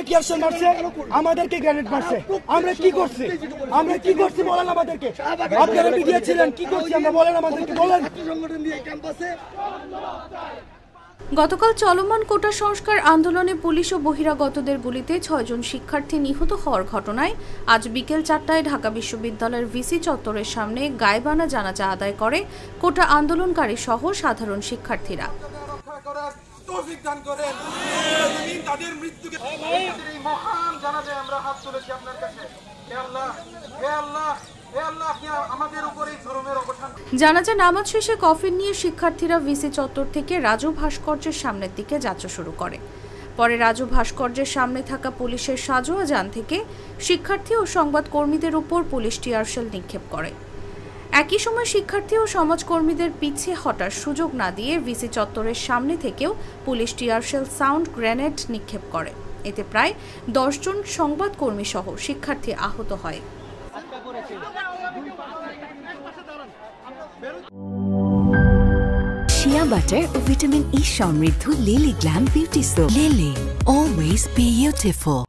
Tear shell মারছে, আমাদেরকে grenade মারছে। আমরা কি করছি? আমরা কি করছি বলেন আমাদেরকে। আপনারা মিডিয়া ছিলেন, কি করছি আমরা বলেন আমাদেরকে, বলেন। গতকাল চলমান কোটা সংস্কার আন্দোলনে পুলিশ ও বহিরাগতদের গুলিতে ৬ জন শিক্ষার্থী নিহত হওয়ার ঘটনায় আজ বিকেল ৪টায় ঢাকা বিশ্ববিদ্যালয়ের ভিসি চত্বরের সামনে গায়েবানা জানাজা আদায় করে কোটা আন্দোলনকারী সহ সাধারণ শিক্ষার্থীরা। জানাজা নামাজ শেষে কফিন নিয়ে শিক্ষার্থীরা ভিসি চত্বর থেকে রাজু ভাস্কর্যের সামনের দিকে যাত্রা শুরু করে। পরে রাজু ভাস্কর্যের সামনে থাকা পুলিশের সাজোয়া যান থেকে শিক্ষার্থী ও সংবাদকর্মীদের উপর পুলিশ টিয়ারশেল নিক্ষেপ করে। একই সময় শিক্ষার্থী ও সমাজকর্মীদের পিছিয়ে হটার সুযোগ না দিয়ে ভিসি চত্বরের সামনে থেকেও পুলিশ টিয়ারশেল সাউন্ড গ্রেনেড নিক্ষেপ করে। এতে প্রায় 10 জন সংবাদকর্মী সহ শিক্ষার্থী আহত হয়। Shea butter ও ভিটামিন ই সমৃদ্ধ lily glam beauty soap. Lily, always be beautiful.